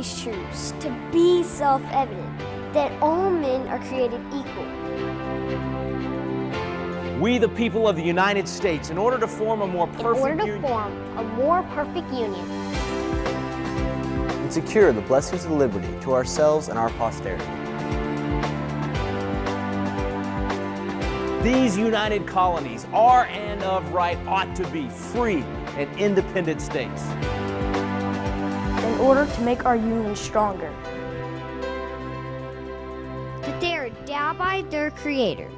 these truths to be self-evident, that all men are created equal. We, the people of the United States, in order to form a more perfect union, and secure the blessings of liberty to ourselves and our posterity. These united colonies are and of right ought to be free and independent states. In order to make our union stronger. that they are endowed by their Creator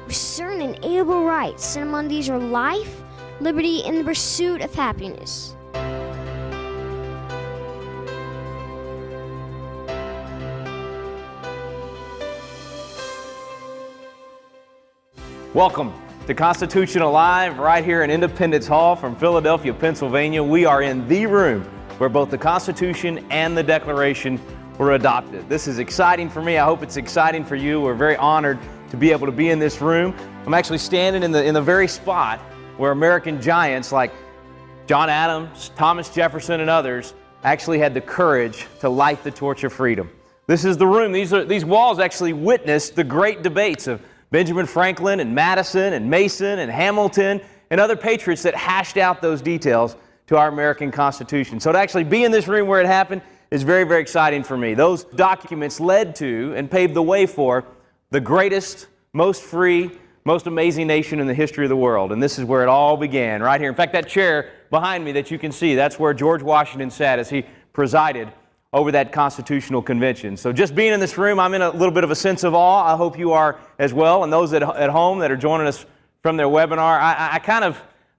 with certain inalienable rights, and among these are life, liberty, and the pursuit of happiness. Welcome to Constitution Alive, right here in Independence Hall from Philadelphia, Pennsylvania. We are in the room where both the Constitution and the Declaration were adopted. This is exciting for me. I hope it's exciting for you. We're very honored to be able to be in this room. I'm actually standing in the very spot where American giants like John Adams, Thomas Jefferson, and others actually had the courage to light the torch of freedom. This is the room. These walls actually witnessed the great debates of Benjamin Franklin and Madison and Mason and Hamilton and other patriots that hashed out those details to our American Constitution. So to actually be in this room where it happened is very, very exciting for me. Those documents led to and paved the way for the greatest, most free, most amazing nation in the history of the world. And this is where it all began, right here. In fact, that chair behind me that you can see, that's where George Washington sat as he presided over that Constitutional Convention. So just being in this room, I'm in a little bit of a sense of awe. I hope you are as well. And those at home that are joining us from their webinar,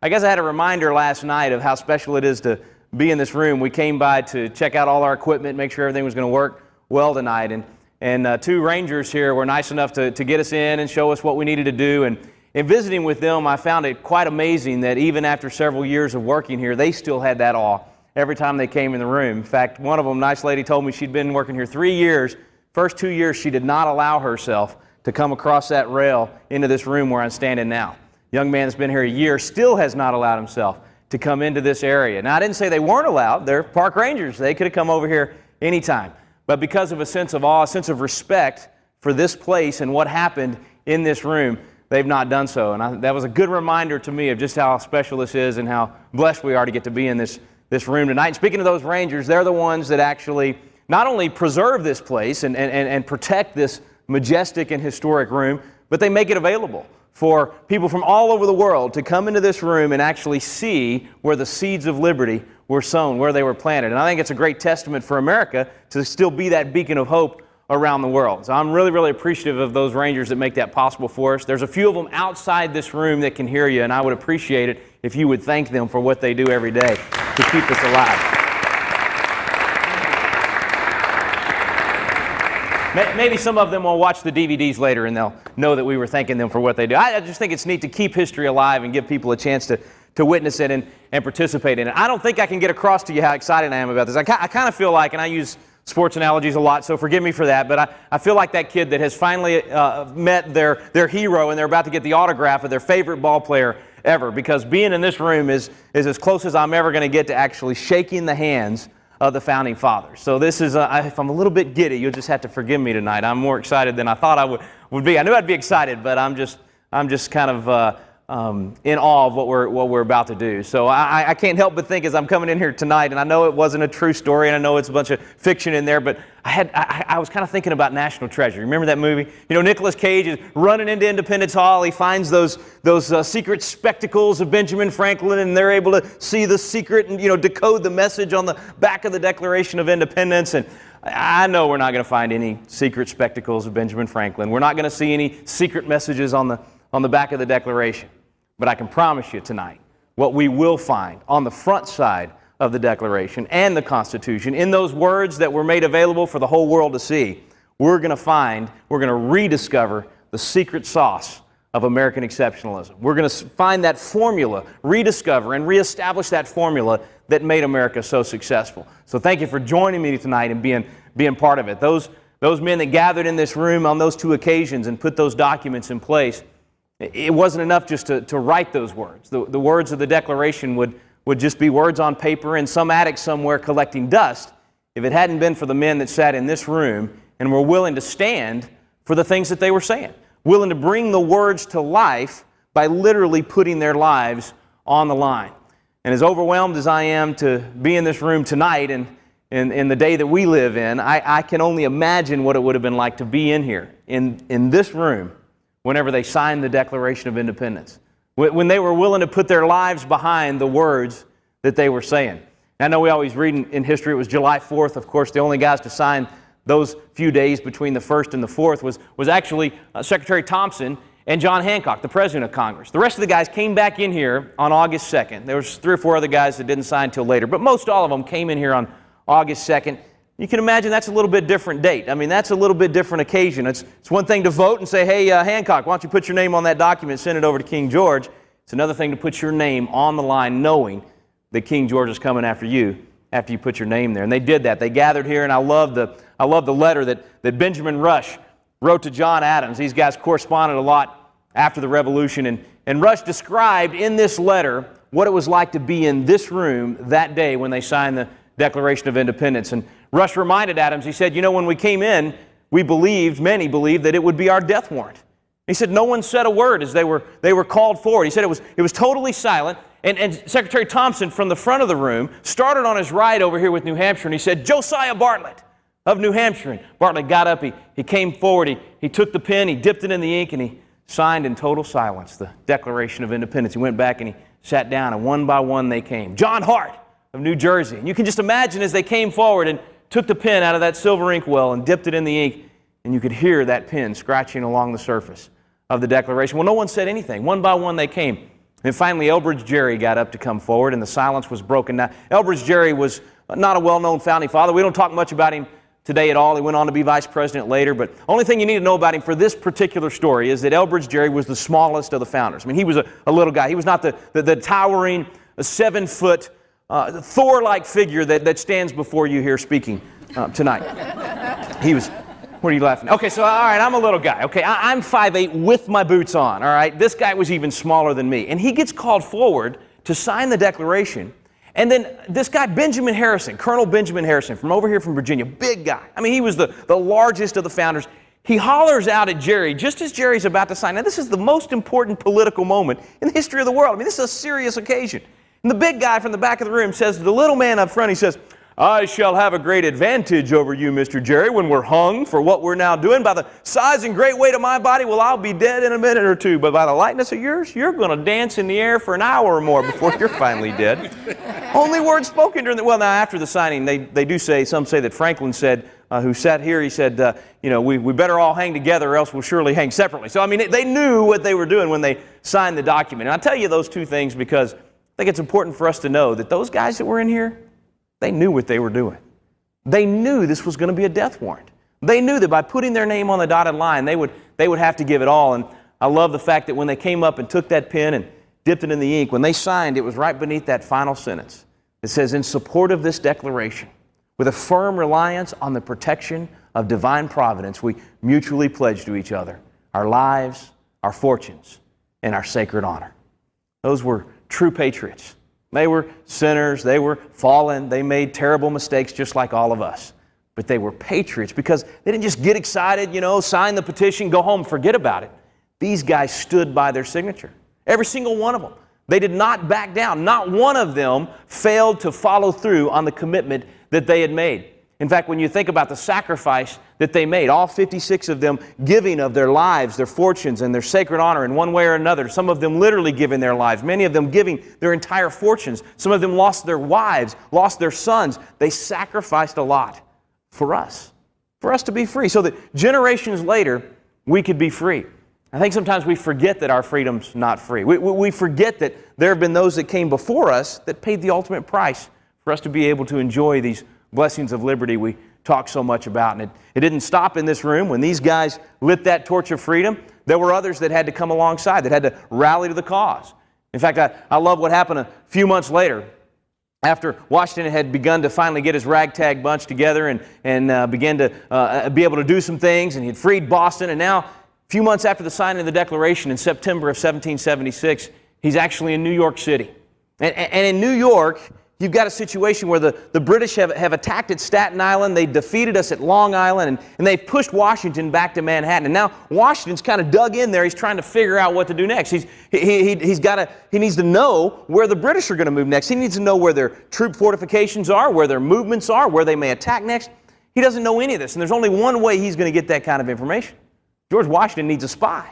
I guess I had a reminder last night of how special it is to be in this room. We came by to check out all our equipment, make sure everything was going to work well tonight. And two rangers here were nice enough to get us in and show us what we needed to do. And in visiting with them, I found it quite amazing that even after several years of working here, they still had that awe every time they came in the room. In fact, one of them, nice lady, told me she'd been working here 3 years. First 2 years, she did not allow herself to come across that rail into this room where I'm standing now. Young man that's been here a year still has not allowed himself to come into this area. Now, I didn't say they weren't allowed. They're park rangers. They could have come over here anytime. But because of a sense of awe, a sense of respect for this place and what happened in this room, they've not done so. And that was a good reminder to me of just how special this is and how blessed we are to get to be in this room tonight. And speaking of those rangers, they're the ones that actually not only preserve this place and protect this majestic and historic room, but they make it available for people from all over the world to come into this room and actually see where the seeds of liberty were sown, where they were planted. And I think it's a great testament for America to still be that beacon of hope around the world. So I'm really, really appreciative of those rangers that make that possible for us. There's a few of them outside this room that can hear you, and I would appreciate it if you would thank them for what they do every day to keep us alive. Maybe some of them will watch the DVDs later and they'll know that we were thanking them for what they do. I just think it's neat to keep history alive and give people a chance to witness it and participate in it. I don't think I can get across to you how excited I am about this. I kind of feel like, and I use sports analogies a lot, so forgive me for that, but I feel like that kid that has finally met their hero and they're about to get the autograph of their favorite ball player ever, because being in this room is as close as I'm ever going to get to actually shaking the hands of the Founding Fathers. So this is, if I'm a little bit giddy, you'll just have to forgive me tonight. I'm more excited than I thought I would be. I knew I'd be excited, but I'm just kind of in awe of what we're about to do. So I can't help but think as I'm coming in here tonight, and I know it wasn't a true story, and I know it's a bunch of fiction in there, but I was kind of thinking about National Treasure. Remember that movie? You know, Nicolas Cage is running into Independence Hall. He finds those secret spectacles of Benjamin Franklin, and they're able to see the secret and, you know, decode the message on the back of the Declaration of Independence. And I know we're not going to find any secret spectacles of Benjamin Franklin. We're not going to see any secret messages on the back of the Declaration. But I can promise you tonight, what we will find on the front side of the Declaration and the Constitution, in those words that were made available for the whole world to see, we're going to rediscover the secret sauce of American exceptionalism. We're going to find that formula, rediscover and reestablish that formula that made America so successful. So thank you for joining me tonight and being part of it. Those men that gathered in this room on those two occasions and put those documents in place, it wasn't enough just to write those words. The words of the Declaration would just be words on paper in some attic somewhere collecting dust if it hadn't been for the men that sat in this room and were willing to stand for the things that they were saying, willing to bring the words to life by literally putting their lives on the line. And as overwhelmed as I am to be in this room tonight and in the day that we live in, I can only imagine what it would have been like to be in here, in this room, whenever they signed the Declaration of Independence, when they were willing to put their lives behind the words that they were saying. I know we always read in history it was July 4th. Of course, the only guys to sign those few days between the 1st and the 4th was actually Secretary Thompson and John Hancock, the President of Congress. The rest of the guys came back in here on August 2nd. There was 3 or 4 other guys that didn't sign until later, but most all of them came in here on August 2nd. You can imagine that's a little bit different date. I mean, that's a little bit different occasion. It's one thing to vote and say, hey, Hancock, why don't you put your name on that document and send it over to King George. It's another thing to put your name on the line knowing that King George is coming after you put your name there. And they did that. They gathered here, and I love the letter that Benjamin Rush wrote to John Adams. These guys corresponded a lot after the Revolution, and Rush described in this letter what it was like to be in this room that day when they signed the Declaration of Independence. And Rush reminded Adams, he said, you know, when we came in, many believed that it would be our death warrant. He said no one said a word as they were called forward. He said it was totally silent. And Secretary Thompson from the front of the room started on his right over here with New Hampshire, and he said, Josiah Bartlett of New Hampshire. And Bartlett got up, he came forward, he took the pen, he dipped it in the ink, and he signed in total silence the Declaration of Independence. He went back and he sat down, and one by one they came. John Hart of New Jersey. And you can just imagine as they came forward and took the pen out of that silver ink well and dipped it in the ink, and you could hear that pen scratching along the surface of the Declaration. Well, no one said anything. One by one they came. And finally, Elbridge Gerry got up to come forward, and the silence was broken. Now, Elbridge Gerry was not a well-known founding father. We don't talk much about him today at all. He went on to be vice president later, but the only thing you need to know about him for this particular story is that Elbridge Gerry was the smallest of the founders. I mean, he was a little guy. He was not the towering 7-foot Thor-like figure that stands before you here speaking tonight. He was... What are you laughing at? Okay, so all right, I'm a little guy. Okay, I'm 5'8" with my boots on, all right? This guy was even smaller than me. And he gets called forward to sign the Declaration. And then this guy, Benjamin Harrison, Colonel Benjamin Harrison, from over here from Virginia, big guy. I mean, he was the largest of the founders. He hollers out at Gerry just as Gerry's about to sign. Now, this is the most important political moment in the history of the world. I mean, this is a serious occasion. And the big guy from the back of the room says to the little man up front, he says, I shall have a great advantage over you, Mr. Gerry, when we're hung for what we're now doing. By the size and great weight of my body, well, I'll be dead in a minute or two. But by the lightness of yours, you're going to dance in the air for an hour or more before you're finally dead. Only words spoken during the... Well, now, after the signing, they do say, some say that Franklin said, who sat here, he said, you know, we better all hang together or else we'll surely hang separately. So, I mean, they knew what they were doing when they signed the document. And I tell you those two things because I think it's important for us to know that those guys that were in here, they knew what they were doing. They knew this was going to be a death warrant. They knew that by putting their name on the dotted line, they would have to give it all. And I love the fact that when they came up and took that pen and dipped it in the ink, when they signed, it was right beneath that final sentence. It says, in support of this declaration, with a firm reliance on the protection of divine providence, we mutually pledge to each other our lives, our fortunes, and our sacred honor. Those were true patriots. They were sinners, they were fallen, they made terrible mistakes just like all of us. But they were patriots because they didn't just get excited, you know, sign the petition, go home, forget about it. These guys stood by their signature. Every single one of them. They did not back down. Not one of them failed to follow through on the commitment that they had made. In fact, when you think about the sacrifice that they made, all 56 of them giving of their lives, their fortunes, and their sacred honor in one way or another, some of them literally giving their lives, many of them giving their entire fortunes, some of them lost their wives, lost their sons. They sacrificed a lot for us to be free, so that generations later, we could be free. I think sometimes we forget that our freedom's not free. We forget that there have been those that came before us that paid the ultimate price for us to be able to enjoy these blessings of liberty we talk so much about. And it didn't stop in this room. When these guys lit that torch of freedom, there were others that had to come alongside, that had to rally to the cause. In fact, I love what happened a few months later after Washington had begun to finally get his ragtag bunch together and began to be able to do some things, and he had freed Boston. And now, a few months after the signing of the Declaration in September of 1776, he's actually in New York City. And in New York, you've got a situation where the British have attacked at Staten Island, they defeated us at Long Island, and they've pushed Washington back to Manhattan. And now Washington's kind of dug in there. He's trying to figure out what to do next. He needs to know where the British are going to move next. He needs to know where their troop fortifications are, where their movements are, where they may attack next. He doesn't know any of this, and there's only one way he's going to get that kind of information. George Washington needs a spy.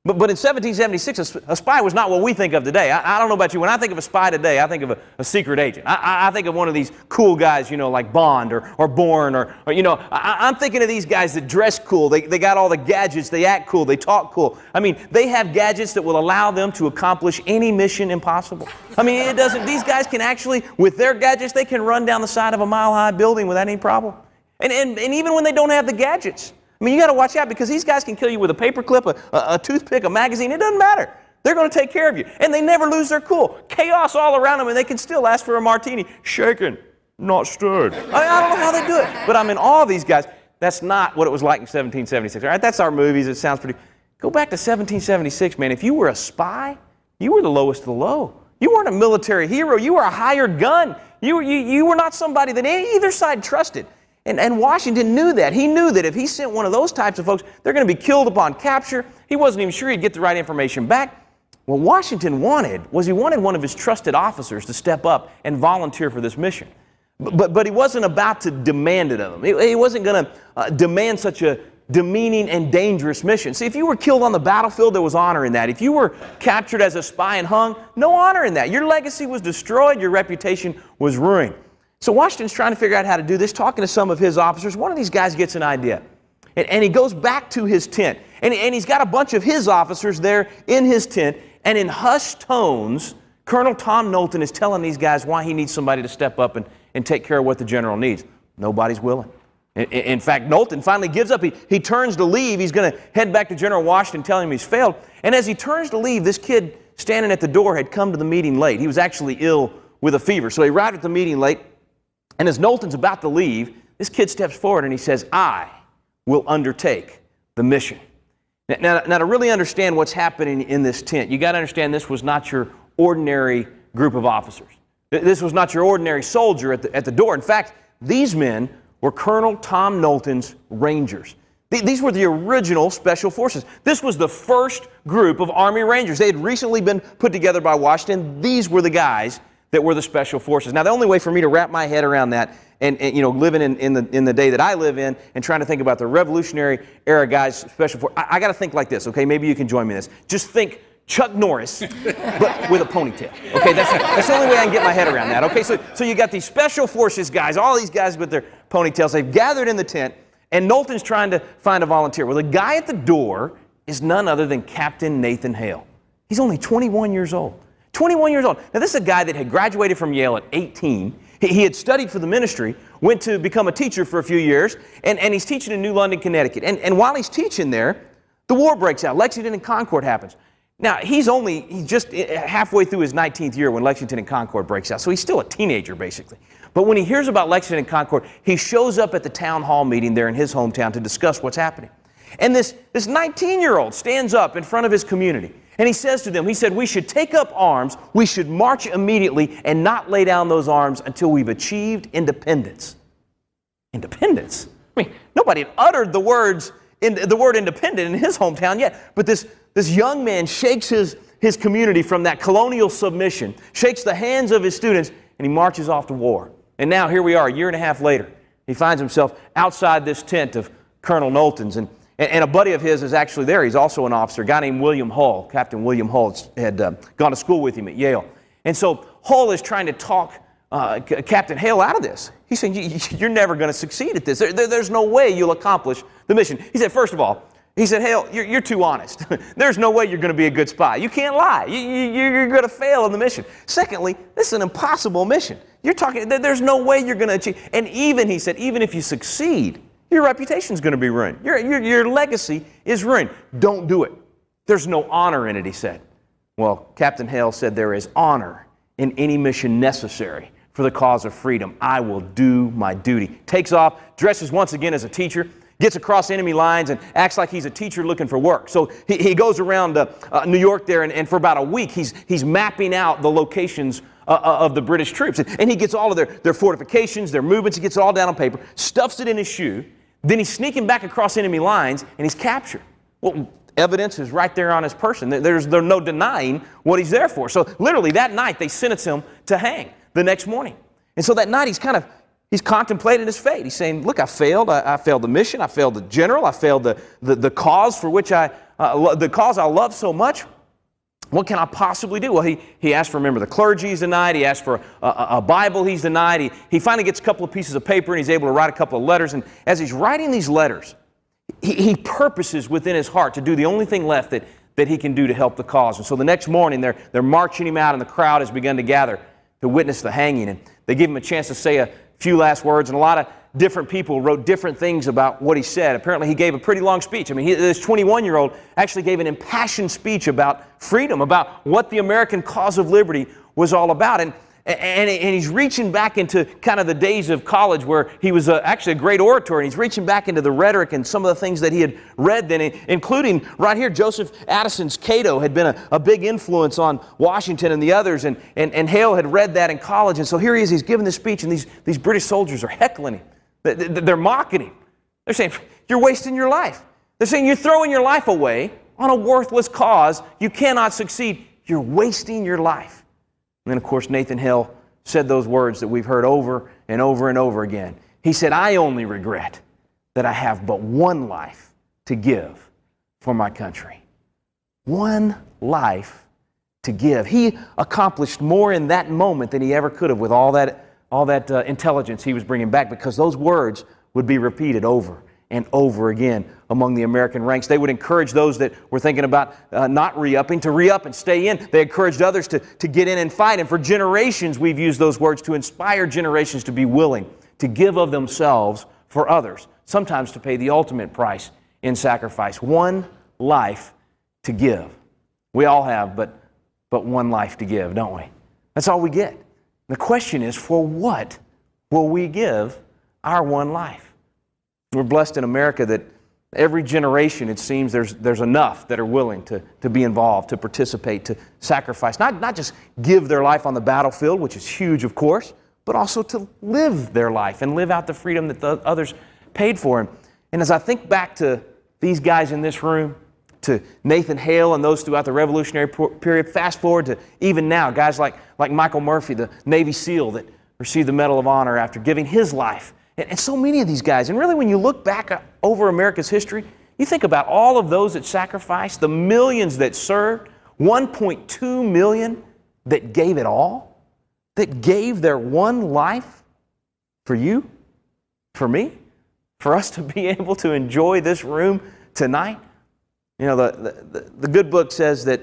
But in 1776, a spy was not what we think of today. I don't know about you. When I think of a spy today, I think of a secret agent. I think of one of these cool guys, like Bond or Bourne or I'm thinking of these guys that dress cool. They got all the gadgets. They act cool. They talk cool. I mean, they have gadgets that will allow them to accomplish any mission impossible. I mean, these guys can actually, with their gadgets, they can run down the side of a mile-high building without any problem. And even when they don't have the gadgets. I mean, you got to watch out because these guys can kill you with a paperclip, a toothpick, a magazine. It doesn't matter. They're going to take care of you. And they never lose their cool. Chaos all around them, and they can still ask for a martini. Shaken, not stirred. I don't know how they do it. But I'm in awe of these guys. That's not what it was like in 1776. All right, that's our movies. It sounds pretty. Go back to 1776, man. If you were a spy, you were the lowest of the low. You weren't a military hero. You were a hired gun. You were not somebody that either side trusted. And Washington knew that. He knew that if he sent one of those types of folks, they're going to be killed upon capture. He wasn't even sure he'd get the right information back. What Washington wanted was one of his trusted officers to step up and volunteer for this mission. But he wasn't about to demand it of him. He wasn't going to demand such a demeaning and dangerous mission. See, if you were killed on the battlefield, there was honor in that. If you were captured as a spy and hung, no honor in that. Your legacy was destroyed. Your reputation was ruined. So Washington's trying to figure out how to do this, talking to some of his officers. One of these guys gets an idea, and he goes back to his tent, and he's got a bunch of his officers there in his tent, and in hushed tones, Colonel Tom Knowlton is telling these guys why he needs somebody to step up and take care of what the general needs. Nobody's willing. In fact, Knowlton finally gives up. He turns to leave. He's going to head back to General Washington, telling him he's failed. And as he turns to leave, this kid standing at the door had come to the meeting late. He was actually ill with a fever, so he arrived at the meeting late. And as Knowlton's about to leave, this kid steps forward and he says, "I will undertake the mission." Now, to really understand what's happening in this tent, you got to understand this was not your ordinary group of officers. This was not your ordinary soldier at the door. In fact, these men were Colonel Tom Knowlton's Rangers. These were the original Special Forces. This was the first group of Army Rangers. They had recently been put together by Washington. These were the guys that were the Special Forces. Now, the only way for me to wrap my head around that, and living in the day that I live in, and trying to think about the Revolutionary era guys, Special Forces, I got to think like this. Okay, maybe you can join me in this. Just think Chuck Norris, but with a ponytail. Okay, that's the only way I can get my head around that. Okay, so you got these Special Forces guys, all these guys with their ponytails. They've gathered in the tent, and Knowlton's trying to find a volunteer. Well, the guy at the door is none other than Captain Nathan Hale. He's only 21 years old. 21 years old. Now, this is a guy that had graduated from Yale at 18. He had studied for the ministry, went to become a teacher for a few years, and he's teaching in New London, Connecticut. And while he's teaching there, the war breaks out. Lexington and Concord happens. Now, he's just halfway through his 19th year when Lexington and Concord breaks out, so he's still a teenager, basically. But when he hears about Lexington and Concord, he shows up at the town hall meeting there in his hometown to discuss what's happening. And this 19-year-old stands up in front of his community, and he says to them, "We should take up arms, we should march immediately, and not lay down those arms until we've achieved independence." Independence? I mean, nobody had uttered the word independent in his hometown yet. But this young man shakes his community from that colonial submission, shakes the hands of his students, and he marches off to war. And now here we are, a year and a half later. He finds himself outside this tent of Colonel Knowlton's, and a buddy of his is actually there. He's also an officer, a guy named William Hull. Captain William Hull had gone to school with him at Yale. And so Hull is trying to talk Captain Hale out of this. He's saying, "You're never going to succeed at this. There's no way you'll accomplish the mission." He said, first of all, Hale, you're too honest. There's no way you're going to be a good spy. You can't lie. You're going to fail in the mission. Secondly, this is an impossible mission. There's no way you're going to achieve. And he said, even if you succeed, your reputation's going to be ruined. Your legacy is ruined. Don't do it. There's no honor in it, he said. Well, Captain Hale said, "There is honor in any mission necessary for the cause of freedom. I will do my duty." Takes off, dresses once again as a teacher, gets across enemy lines, and acts like he's a teacher looking for work. So he goes around New York there, and for about a week, he's mapping out the locations of the British troops. And he gets all of their fortifications, their movements, he gets it all down on paper, stuffs it in his shoe, then he's sneaking back across enemy lines, and he's captured. Well, evidence is right there on his person. There's no denying what he's there for. So literally that night they sentence him to hang the next morning. And so that night he's contemplating his fate. He's saying, look, I failed. I failed the mission. I failed the general. I failed the cause for which the cause I love so much. What can I possibly do? Well, he asked for a member of the clergy he's denied. He asked for a Bible he's denied. He finally gets a couple of pieces of paper and he's able to write a couple of letters. And as he's writing these letters, he purposes within his heart to do the only thing left that he can do to help the cause. And so the next morning they're marching him out and the crowd has begun to gather to witness the hanging. And they give him a chance to say a few last words. And a lot of different people wrote different things about what he said. Apparently he gave a pretty long speech. I mean, this 21-year-old actually gave an impassioned speech about freedom, about what the American cause of liberty was all about. And he's reaching back into kind of the days of college where he was actually a great orator, and he's reaching back into the rhetoric and some of the things that he had read then, including right here, Joseph Addison's Cato had been a big influence on Washington and the others, and Hale had read that in college. And so here he is, he's giving this speech, and these British soldiers are heckling him. They're mocking him. They're saying, you're wasting your life. They're saying, you're throwing your life away on a worthless cause. You cannot succeed. You're wasting your life. And then, of course, Nathan Hale said those words that we've heard over and over and over again. He said, I only regret that I have but one life to give for my country. One life to give. He accomplished more in that moment than he ever could have with all that intelligence he was bringing back, because those words would be repeated over and over again among the American ranks. They would encourage those that were thinking about not re-upping to re-up and stay in. They encouraged others to get in and fight. And for generations, we've used those words to inspire generations to be willing to give of themselves for others, sometimes to pay the ultimate price in sacrifice. One life to give. We all have but one life to give, don't we? That's all we get. The question is, for what will we give our one life? We're blessed in America that every generation, it seems, there's enough that are willing to be involved, to participate, to sacrifice. Not just give their life on the battlefield, which is huge, of course, but also to live their life and live out the freedom that the others paid for. And as I think back to these guys in this room, to Nathan Hale and those throughout the Revolutionary period, fast forward to even now, guys like Michael Murphy, the Navy SEAL that received the Medal of Honor after giving his life. And so many of these guys. And really, when you look back over America's history, you think about all of those that sacrificed, the millions that served, 1.2 million that gave it all, that gave their one life for you, for me, for us to be able to enjoy this room tonight. You know, the good book says that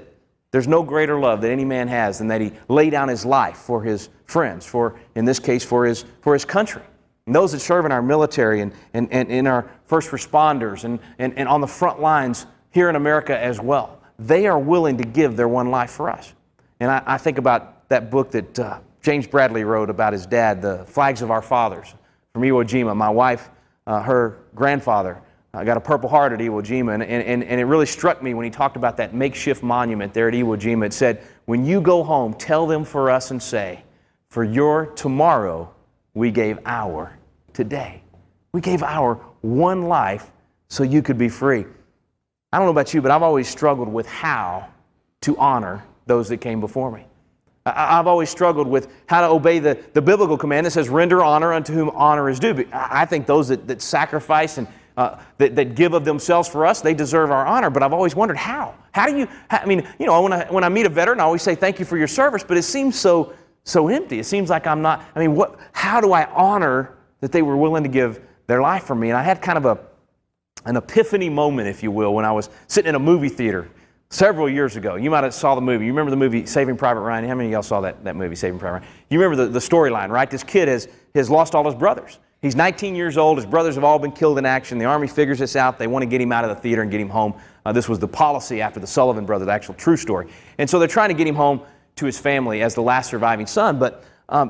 there's no greater love that any man has than that he lay down his life for his friends, in this case, for his country. And those that serve in our military and in our first responders and on the front lines here in America as well, they are willing to give their one life for us. And I think about that book that James Bradley wrote about his dad, The Flags of Our Fathers, from Iwo Jima. My wife, her grandfather, got a Purple Heart at Iwo Jima, and it really struck me when he talked about that makeshift monument there at Iwo Jima. It said, when you go home, tell them for us and say, for your tomorrow, we gave our today. We gave our one life so you could be free. I don't know about you, but I've always struggled with how to honor those that came before me. I've always struggled with how to obey the biblical command that says, render honor unto whom honor is due. But I think those that sacrifice and that give of themselves for us, they deserve our honor. But I've always wondered how. How do you, I mean, you know, when I meet a veteran, I always say thank you for your service, but it seems so empty. It seems like I'm not, I mean, how do I honor that they were willing to give their life for me? And I had kind of an epiphany moment, if you will, when I was sitting in a movie theater several years ago. You might have saw the movie. You remember the movie Saving Private Ryan? How many of y'all saw that movie, Saving Private Ryan? You remember the storyline, right? This kid has lost all his brothers. He's 19 years old. His brothers have all been killed in action. The Army figures this out. They want to get him out of the theater and get him home. This was the policy after the Sullivan brothers, the actual true story. And so they're trying to get him home to his family as the last surviving son, but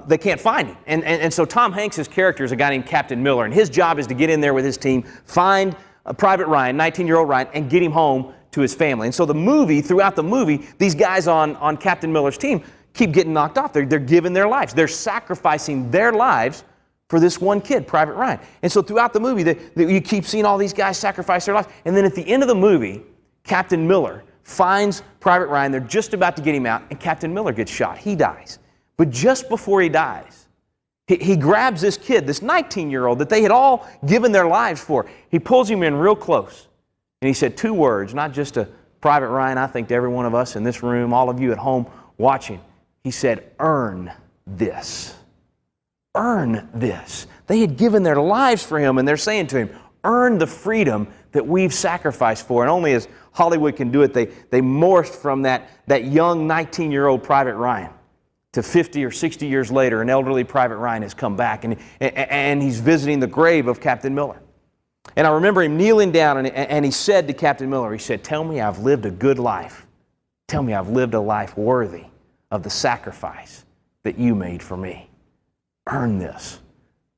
they can't find him. And so Tom Hanks' character is a guy named Captain Miller, and his job is to get in there with his team, find Private Ryan, 19-year-old Ryan, and get him home to his family. And so throughout the movie, these guys on Captain Miller's team keep getting knocked off. They're giving their lives. They're sacrificing their lives for this one kid, Private Ryan. And so throughout the movie, you keep seeing all these guys sacrifice their lives. And then at the end of the movie, Captain Miller finds Private Ryan. They're just about to get him out, and Captain Miller gets shot. He dies. But just before he dies, he grabs this kid, this 19-year-old that they had all given their lives for. He pulls him in real close, and he said 2 words, not just to Private Ryan, I think to every one of us in this room, all of you at home watching. He said, "Earn this. Earn this." They had given their lives for him, and they're saying to him, earn the freedom that we've sacrificed for. And only as Hollywood can do it, they morphed from that young 19-year-old Private Ryan to 50 or 60 years later, an elderly Private Ryan has come back, and he's visiting the grave of Captain Miller. And I remember him kneeling down, and he said to Captain Miller, he said, "Tell me I've lived a good life. Tell me I've lived a life worthy of the sacrifice that you made for me. Earn this."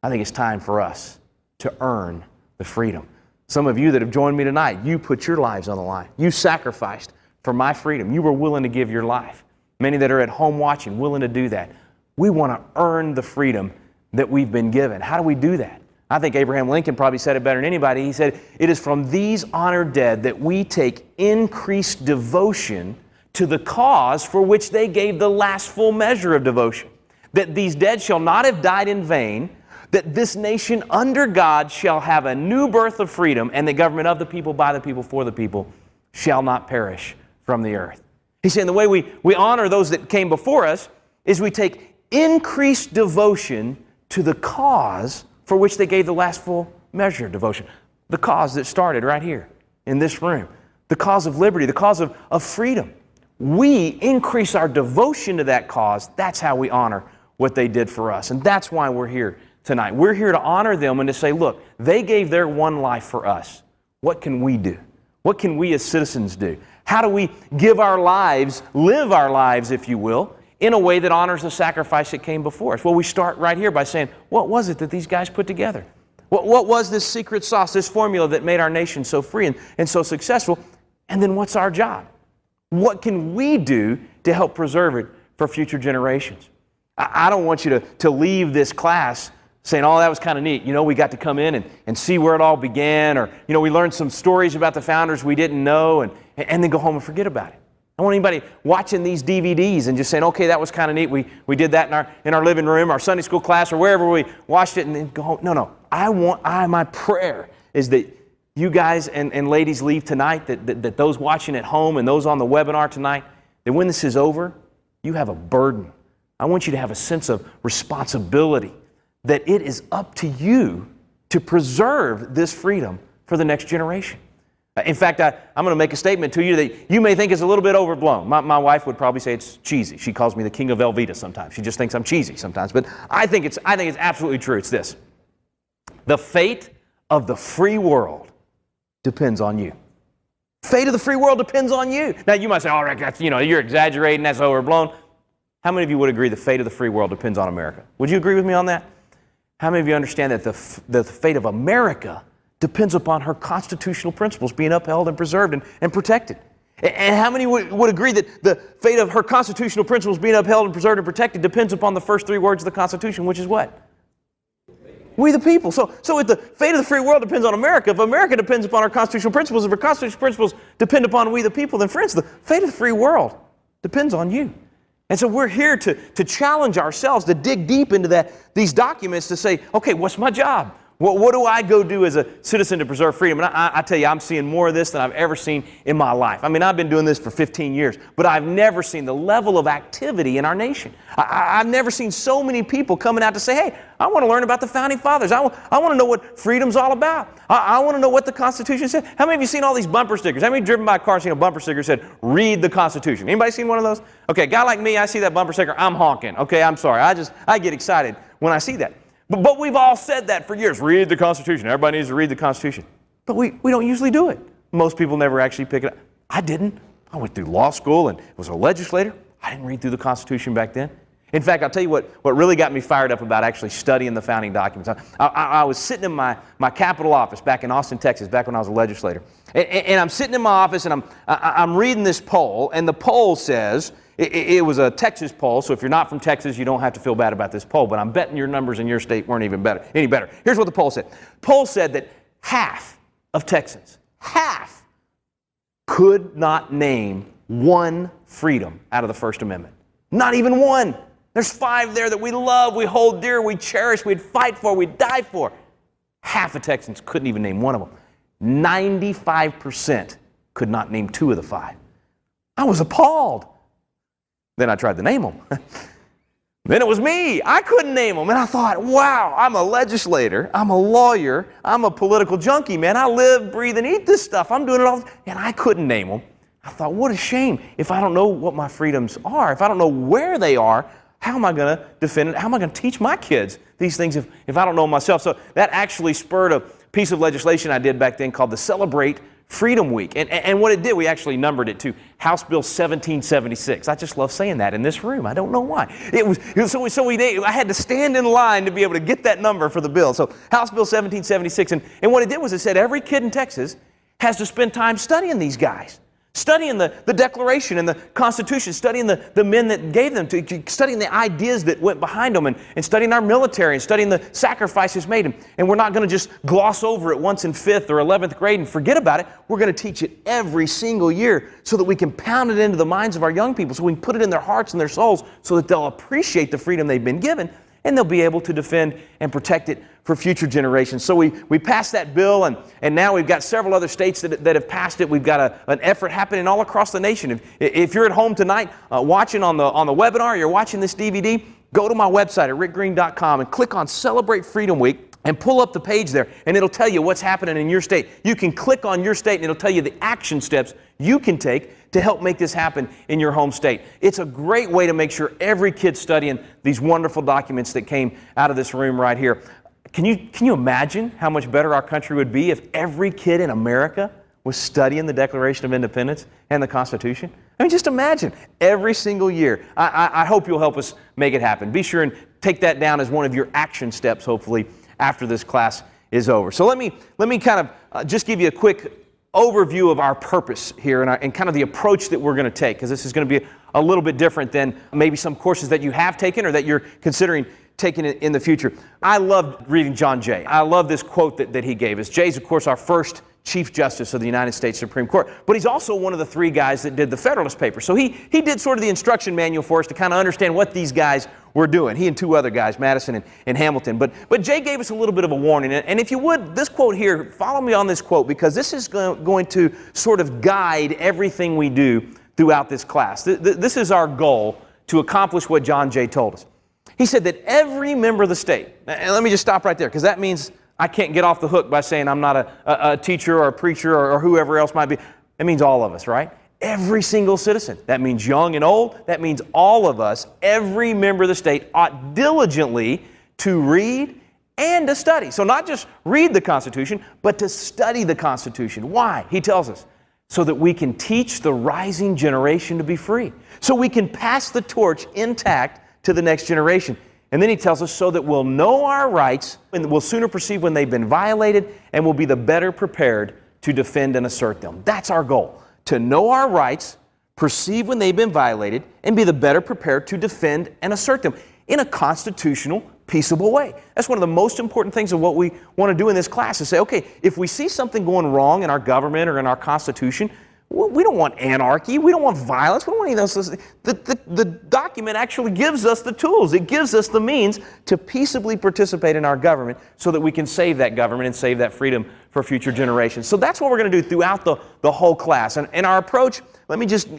I think it's time for us to earn the freedom. Some of you that have joined me tonight, you put your lives on the line. You sacrificed for my freedom. You were willing to give your life. Many that are at home watching, willing to do that. We want to earn the freedom that we've been given. How do we do that? I think Abraham Lincoln probably said it better than anybody. He said, "It is from these honored dead that we take increased devotion to the cause for which they gave the last full measure of devotion. That these dead shall not have died in vain, that this nation under God shall have a new birth of freedom, and the government of the people, by the people, for the people, shall not perish from the earth." He's saying the way we honor those that came before us is we take increased devotion to the cause for which they gave the last full measure of devotion. The cause that started right here in this room. The cause of liberty, the cause of freedom. We increase our devotion to that cause. That's how we honor what they did for us. And that's why we're here tonight. We're here to honor them and to say, look, they gave their one life for us. What can we do? What can we as citizens do? How do we give our lives, live our lives, if you will, in a way that honors the sacrifice that came before us? Well, we start right here by saying, what was it that these guys put together? What was this secret sauce, this formula that made our nation so free and so successful? And then what's our job? What can we do to help preserve it for future generations? I don't want you to leave this class saying, oh, that was kind of neat. You know, we got to come in and see where it all began, or, you know, we learned some stories about the founders we didn't know, and then go home and forget about it. I don't want anybody watching these DVDs and just saying, okay, that was kind of neat. We did that in our living room, our Sunday school class, or wherever we watched it, and then go home. No. My prayer is that you guys and ladies leave tonight, that those watching at home and those on the webinar tonight, that when this is over, you have a burden. I want you to have a sense of responsibility, that it is up to you to preserve this freedom for the next generation. In fact, I'm going to make a statement to you that you may think is a little bit overblown. My wife would probably say it's cheesy. She calls me the king of Velveeta sometimes. She just thinks I'm cheesy sometimes. But I think it's absolutely true. It's this. The fate of the free world depends on you. Fate of the free world depends on you. Now, you might say, all right, that's, you're exaggerating, that's overblown. How many of you would agree the fate of the free world depends on America? Would you agree with me on that? How many of you understand that the fate of America depends upon her constitutional principles being upheld and preserved and protected? And how many would agree that the fate of her constitutional principles being upheld and preserved and protected depends upon the first 3 words of the Constitution, which is what? We the people. So if the fate of the free world depends on America, if America depends upon our constitutional principles, if our constitutional principles depend upon we the people, then friends, the fate of the free world depends on you. And so we're here to challenge ourselves, to dig deep into these documents to say, okay, what's my job? What do I go do as a citizen to preserve freedom? And I tell you, I'm seeing more of this than I've ever seen in my life. I mean, I've been doing this for 15 years, but I've never seen the level of activity in our nation. I've never seen so many people coming out to say, hey, I want to learn about the Founding Fathers. I want to know what freedom's all about. I want to know what the Constitution said. How many of you seen all these bumper stickers? How many of you driven by a car seen a bumper sticker that said, read the Constitution? Anybody seen one of those? Okay, a guy like me, I see that bumper sticker, I'm honking. Okay, I'm sorry. I get excited when I see that. But we've all said that for years. Read the Constitution. Everybody needs to read the Constitution. But we don't usually do it. Most people never actually pick it up. I didn't. I went through law school and was a legislator. I didn't read through the Constitution back then. In fact, I'll tell you what really got me fired up about actually studying the founding documents. I was sitting in my Capitol office back in Austin, Texas, back when I was a legislator. And I'm sitting in my office and I'm reading this poll, and the poll says, It was a Texas poll, so if you're not from Texas, you don't have to feel bad about this poll, but I'm betting your numbers in your state weren't even any better. Here's what the poll said. The poll said that half of Texans, half, could not name one freedom out of the First Amendment. Not even one. There's 5 there that we love, we hold dear, we cherish, we'd fight for, we'd die for. Half of Texans couldn't even name one of them. 95% could not name 2 of the 5. I was appalled. Then I tried to name them. Then it was me. I couldn't name them. And I thought, wow, I'm a legislator. I'm a lawyer. I'm a political junkie, man. I live, breathe, and eat this stuff. I'm doing it all. And I couldn't name them. I thought, what a shame. If I don't know what my freedoms are, if I don't know where they are, how am I going to defend it? How am I going to teach my kids these things if I don't know them myself? So that actually spurred a piece of legislation I did back then called the Celebrate Freedom Week. And what it did, we actually numbered it to House Bill 1776. I just love saying that in this room. I don't know why. I had to stand in line to be able to get that number for the bill. So House Bill 1776. And what it did was it said every kid in Texas has to spend time studying these guys. Studying the Declaration and the Constitution, studying the men that gave them, studying the ideas that went behind them, and studying our military, and studying the sacrifices made. And we're not going to just gloss over it once in 5th or 11th grade and forget about it. We're going to teach it every single year so that we can pound it into the minds of our young people, so we can put it in their hearts and their souls so that they'll appreciate the freedom they've been given, and they'll be able to defend and protect it for future generations. So we passed that bill, and now we've got several other states that have passed it. We've got an effort happening all across the nation. If you're at home tonight watching on the webinar, you're watching this DVD, go to my website at rickgreen.com and click on Celebrate Freedom Week and pull up the page there, and it'll tell you what's happening in your state. You can click on your state, and it'll tell you the action steps you can take to help make this happen in your home state. It's a great way to make sure every kid's studying these wonderful documents that came out of this room right here. Can you imagine how much better our country would be if every kid in America was studying the Declaration of Independence and the Constitution? I mean, just imagine every single year. I hope you'll help us make it happen. Be sure and take that down as one of your action steps, hopefully, after this class is over. So let me kind of just give you a quick overview of our purpose here and kind of the approach that we're going to take, because this is going to be a little bit different than maybe some courses that you have taken or that you're considering taking it in the future. I loved reading John Jay. I love this quote that he gave us. Jay's, of course, our first Chief Justice of the United States Supreme Court, but he's also one of the 3 guys that did the Federalist Papers. So he did sort of the instruction manual for us to kind of understand what these guys were doing. He and 2 other guys, Madison and Hamilton. But Jay gave us a little bit of a warning. And if you would, this quote here, follow me on this quote, because this is going to sort of guide everything we do throughout this class. This is our goal, to accomplish what John Jay told us. He said that every member of the state, and let me just stop right there, because that means I can't get off the hook by saying I'm not a teacher or a preacher or whoever else might be. It means all of us, right? Every single citizen. That means young and old. That means all of us, every member of the state, ought diligently to read and to study. So not just read the Constitution, but to study the Constitution. Why? He tells us, so that we can teach the rising generation to be free. So we can pass the torch intact to the next generation. And then he tells us so that we'll know our rights and we'll sooner perceive when they've been violated, and we'll be the better prepared to defend and assert them. That's our goal, to know our rights, perceive when they've been violated, and be the better prepared to defend and assert them in a constitutional, peaceable way. That's one of the most important things of what we want to do in this class, is say, okay, if we see something going wrong in our government or in our Constitution, we don't want anarchy. We don't want violence. We don't want any of those. The document actually gives us the tools. It gives us the means to peaceably participate in our government so that we can save that government and save that freedom for future generations. So that's what we're going to do throughout the whole class. And our approach, let me just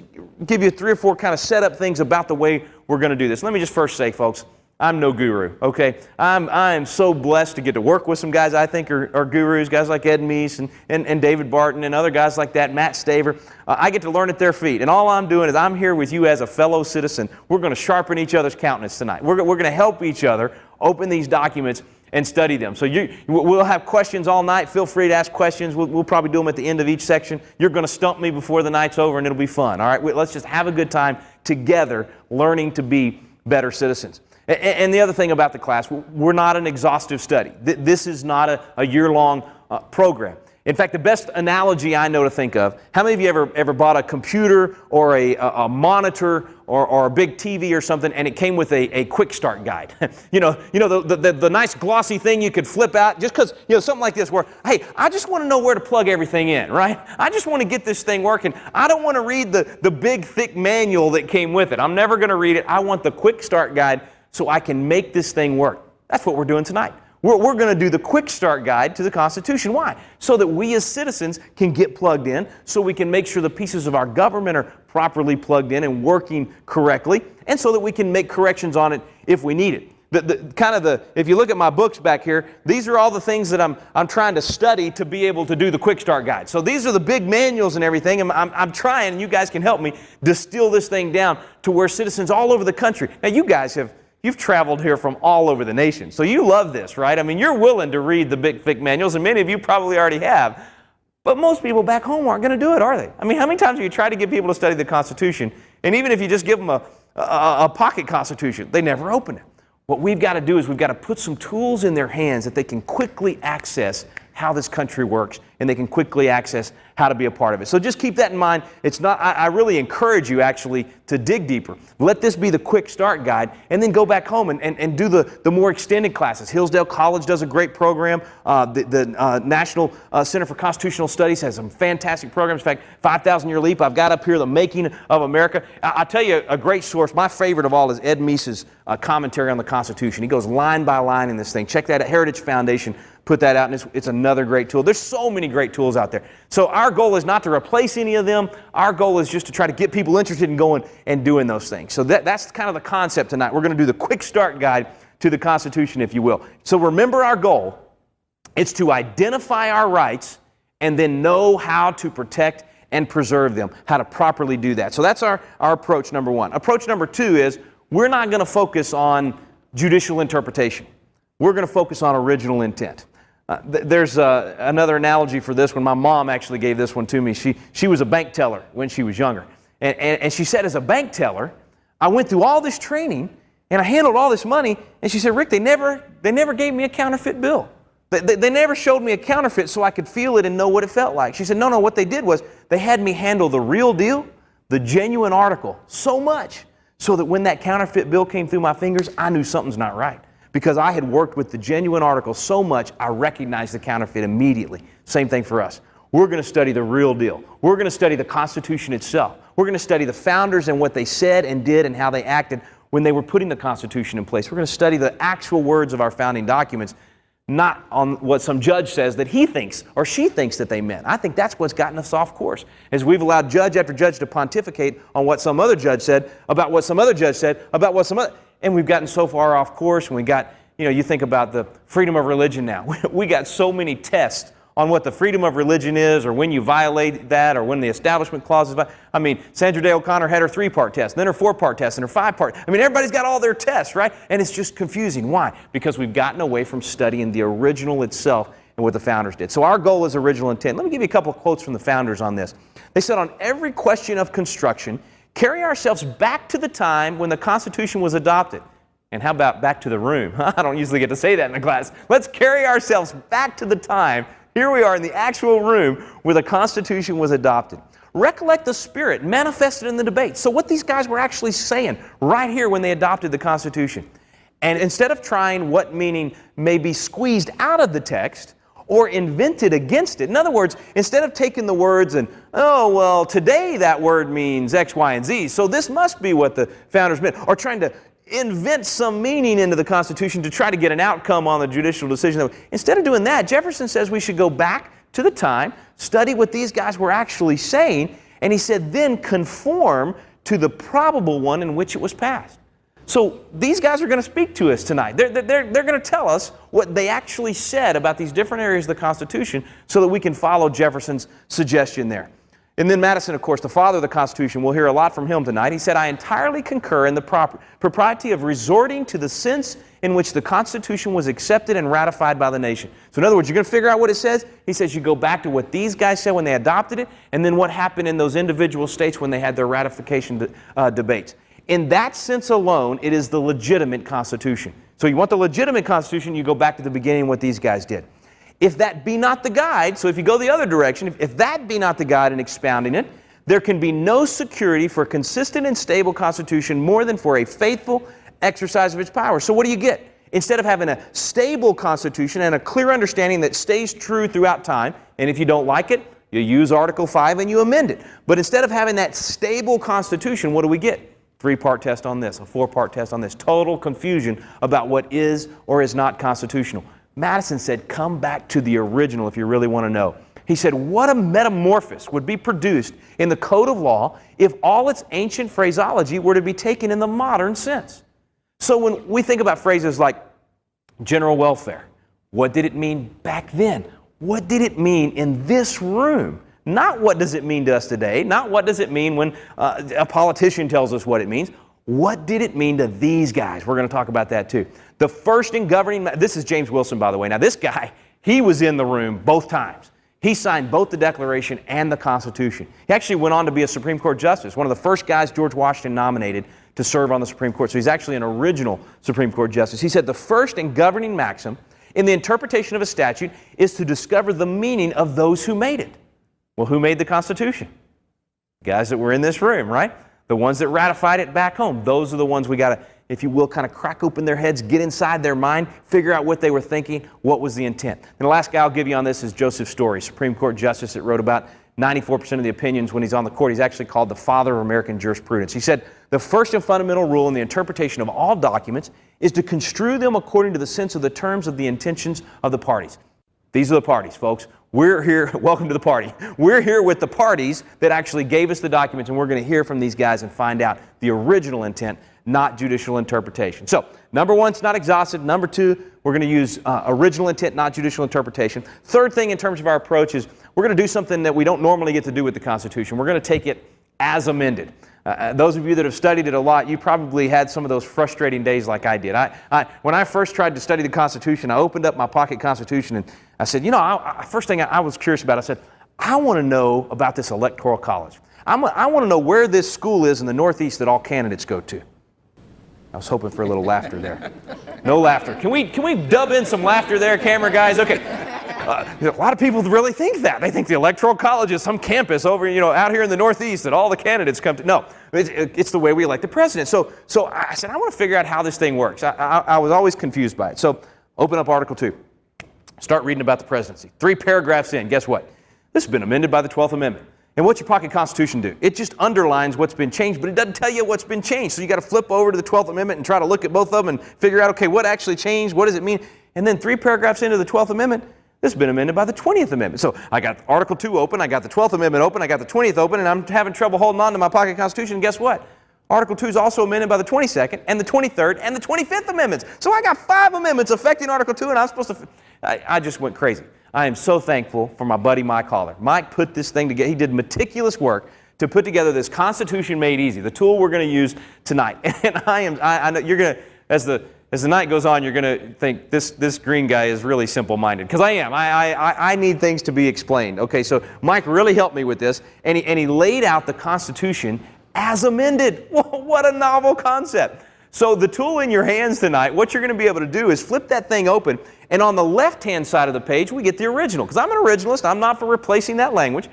give you 3 or 4 kind of setup things about the way we're going to do this. Let me just first say, folks, I'm no guru, okay? I am so blessed to get to work with some guys I think are gurus, guys like Ed Meese and David Barton and other guys like that, Matt Staver. I get to learn at their feet. And all I'm doing is I'm here with you as a fellow citizen. We're going to sharpen each other's countenance tonight. We're going to help each other open these documents and study them. So we'll have questions all night. Feel free to ask questions. We'll probably do them at the end of each section. You're going to stump me before the night's over, and it'll be fun. All right, let's just have a good time together learning to be better citizens. And the other thing about the class, we're not an exhaustive study. This is not a year-long program. In fact, the best analogy I know to think of, how many of you ever bought a computer or a monitor or a big TV or something, and it came with a quick start guide? the nice glossy thing you could flip out, just because, something like this where, hey, I just want to know where to plug everything in, right? I just want to get this thing working. I don't want to read the big thick manual that came with it. I'm never going to read it. I want the quick start guide so I can make this thing work. That's what we're doing tonight. We're going to do the quick start guide to the Constitution. Why? So that we as citizens can get plugged in, so we can make sure the pieces of our government are properly plugged in and working correctly, and so that we can make corrections on it if we need it. If you look at my books back here, these are all the things that I'm trying to study to be able to do the quick start guide. So these are the big manuals and everything, and I'm trying, and you guys can help me distill this thing down to where citizens all over the country. Now you guys You've traveled here from all over the nation, so you love this, right? I mean, you're willing to read the big, thick manuals, and many of you probably already have. But most people back home aren't going to do it, are they? I mean, how many times have you tried to get people to study the Constitution, and even if you just give them a pocket Constitution, they never open it? What we've got to do is we've got to put some tools in their hands that they can quickly access how this country works, and they can quickly access how to be a part of it. So just keep that in mind. It's not, I really encourage you actually to dig deeper. Let this be the quick start guide, and then go back home and do the more extended classes. Hillsdale College does a great program. The National Center for Constitutional Studies has some fantastic programs. In fact, 5,000 Year Leap, I've got up here The Making of America. I'll tell you a great source. My favorite of all is Ed Meese's commentary on the Constitution. He goes line by line in this thing. Check that out. Heritage Foundation put that out, and it's another great tool. There's so many great tools out there. So our goal is not to replace any of them. Our goal is just to try to get people interested in going and doing those things. So that's kind of the concept tonight. We're going to do the quick start guide to the Constitution, if you will. So remember our goal. It's to identify our rights and then know how to protect and preserve them, how to properly do that. So that's our approach number one. Approach number two is we're not going to focus on judicial interpretation. We're going to focus on original intent. There's another analogy for this one. My mom actually gave this one to me. She was a bank teller when she was younger. And she said, as a bank teller, I went through all this training and I handled all this money. And she said, Rick, they never gave me a counterfeit bill. They never showed me a counterfeit so I could feel it and know what it felt like. She said, no, what they did was they had me handle the real deal, the genuine article, so much so that when that counterfeit bill came through my fingers, I knew something's not right. Because I had worked with the genuine article so much, I recognized the counterfeit immediately. Same thing for us. We're going to study the real deal. We're going to study the Constitution itself. We're going to study the founders and what they said and did and how they acted when they were putting the Constitution in place. We're going to study the actual words of our founding documents, not on what some judge says that he thinks or she thinks that they meant. I think that's what's gotten us off course, as we've allowed judge after judge to pontificate on what some other judge said, about what some other judge said, about what some other... And we've gotten so far off course, and we got, you think about the freedom of religion now. We got so many tests on what the freedom of religion is, or when you violate that, or when the Establishment Clause is violated. I mean, Sandra Day O'Connor had her 3-part test, then her 4-part test, and her 5-part. I mean, everybody's got all their tests, right? And it's just confusing. Why? Because we've gotten away from studying the original itself and what the founders did. So our goal is original intent. Let me give you a couple of quotes from the founders on this. They said, on every question of construction, carry ourselves back to the time when the Constitution was adopted. And how about back to the room? I don't usually get to say that in a class. Let's carry ourselves back to the time. Here we are in the actual room where the Constitution was adopted. Recollect the spirit manifested in the debate. So what these guys were actually saying right here when they adopted the Constitution. And instead of trying what meaning may be squeezed out of the text or invented against it. In other words, instead of taking the words and, oh, well, today that word means X, Y, and Z, so this must be what the founders meant, or trying to invent some meaning into the Constitution to try to get an outcome on the judicial decision. Instead of doing that, Jefferson says we should go back to the time, study what these guys were actually saying, and he said then conform to the probable one in which it was passed. So these guys are going to speak to us tonight. They're going to tell us what they actually said about these different areas of the Constitution so that we can follow Jefferson's suggestion there. And then Madison, of course, the father of the Constitution, we'll hear a lot from him tonight. He said, I entirely concur in the propriety of resorting to the sense in which the Constitution was accepted and ratified by the nation. So in other words, you're going to figure out what it says. He says you go back to what these guys said when they adopted it, and then what happened in those individual states when they had their ratification debates. In that sense alone, it is the legitimate Constitution. So you want the legitimate Constitution, you go back to the beginning what these guys did. If that be not the guide, so if you go the other direction, if that be not the guide in expounding it, there can be no security for a consistent and stable constitution more than for a faithful exercise of its power. So what do you get? Instead of having a stable constitution and a clear understanding that stays true throughout time, and if you don't like it, you use Article 5 and you amend it. But instead of having that stable constitution, what do we get? 3-part test on this, a 4-part test on this. Total confusion about what is or is not constitutional. Madison said, come back to the original if you really want to know. He said, what a metamorphosis would be produced in the code of law if all its ancient phraseology were to be taken in the modern sense. So when we think about phrases like general welfare, what did it mean back then? What did it mean in this room? Not what does it mean to us today, not what does it mean when a politician tells us what it means. What did it mean to these guys? We're going to talk about that too. The first in governing, this is James Wilson, by the way. Now this guy, he was in the room both times. He signed both the Declaration and the Constitution. He actually went on to be a Supreme Court justice, one of the first guys George Washington nominated to serve on the Supreme Court. So he's actually an original Supreme Court justice. He said the first and governing maxim in the interpretation of a statute is to discover the meaning of those who made it. Well, who made the Constitution? Guys that were in this room, right? The ones that ratified it back home. Those are the ones we got to, if you will, kind of crack open their heads, get inside their mind, figure out what they were thinking, what was the intent. And the last guy I'll give you on this is Joseph Story, Supreme Court justice that wrote about 94% of the opinions when he's on the court. He's actually called the father of American jurisprudence. He said, the first and fundamental rule in the interpretation of all documents is to construe them according to the sense of the terms of the intentions of the parties. These are the parties, folks. We're here, welcome to the party. We're here with the parties that actually gave us the documents, and we're going to hear from these guys and find out the original intent, not judicial interpretation. So, number one, it's not exhausted. Number two, we're going to use original intent, not judicial interpretation. Third thing in terms of our approach is we're going to do something that we don't normally get to do with the Constitution. We're going to take it as amended. Those of you that have studied it a lot, you probably had some of those frustrating days like I did. When I first tried to study the Constitution, I opened up my pocket Constitution and I said, you know, first thing I was curious about, I said, I want to know about this electoral college. I want to know where this school is in the Northeast that all candidates go to. I was hoping for a little laughter there. No laughter. Can we dub in some laughter there, camera guys? Okay. A lot of people really think that. They think the Electoral College is some campus over, out here in the Northeast that all the candidates come to. No, it's the way we elect the president. So I said, I want to figure out how this thing works. I was always confused by it. So open up Article 2. Start reading about the presidency. 3 paragraphs in, guess what? This has been amended by the 12th Amendment. And what's your pocket Constitution do? It just underlines what's been changed, but it doesn't tell you what's been changed. So you got to flip over to the 12th Amendment and try to look at both of them and figure out, okay, what actually changed? What does it mean? And then 3 paragraphs into the 12th Amendment, this has been amended by the 20th Amendment. So I got Article 2 open, I got the 12th Amendment open, I got the 20th open, and I'm having trouble holding on to my pocket Constitution. And guess what? Article 2 is also amended by the 22nd and the 23rd and the 25th Amendments. So I got 5 amendments affecting Article 2, and I'm supposed to... I just went crazy. I am so thankful for my buddy Mike Haller. Mike put this thing together. He did meticulous work to put together this Constitution Made Easy, the tool we're going to use tonight. And I know you're going to, as the night goes on, you're going to think this green guy is really simple-minded. Because I am. I need things to be explained. Okay, so Mike really helped me with this, and he laid out the Constitution as amended. What a novel concept. So the tool in your hands tonight, what you're going to be able to do is flip that thing open, and on the left-hand side of the page, we get the original. Because I'm an originalist. I'm not for replacing that language.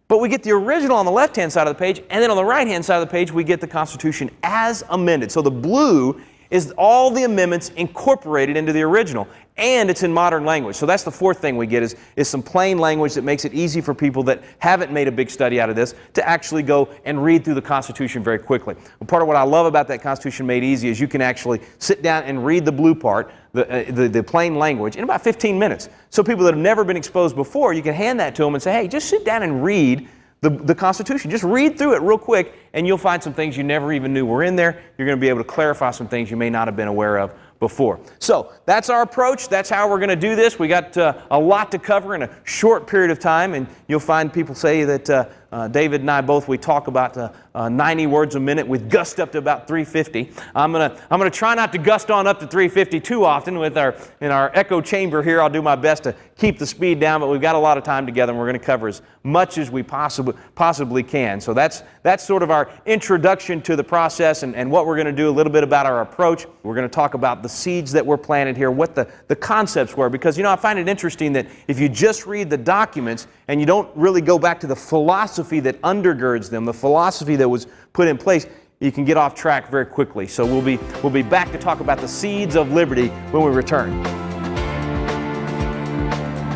But we get the original on the left-hand side of the page, and then on the right-hand side of the page, we get the Constitution as amended. So the blue is all the amendments incorporated into the original, and it's in modern language. So that's the fourth thing we get is some plain language that makes it easy for people that haven't made a big study out of this to actually go and read through the Constitution very quickly. Well, part of what I love about that Constitution Made Easy is you can actually sit down and read the blue part, the plain language, in about 15 minutes. So people that have never been exposed before, you can hand that to them and say, hey, just sit down and read the Constitution. Just read through it real quick, and you'll find some things you never even knew were in there. You're going to be able to clarify some things you may not have been aware of before. So that's our approach. That's how we're going to do this. We got a lot to cover in a short period of time, and you'll find people say that David and I both, we talk about 90 words a minute. We've gusted up to about 350. I'm gonna try not to gust on up to 350 too often in our echo chamber here. I'll do my best to keep the speed down, but we've got a lot of time together, and we're going to cover as much as we possibly can. So that's sort of our introduction to the process and what we're going to do, a little bit about our approach. We're going to talk about the seeds that were planted here, what the concepts were, because, I find it interesting that if you just read the documents and you don't really go back to the philosophy that undergirds them, the philosophy that was put in place, you can get off track very quickly. So we'll be back to talk about the seeds of liberty when we return.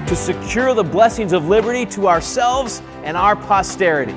To secure the blessings of liberty to ourselves and our posterity.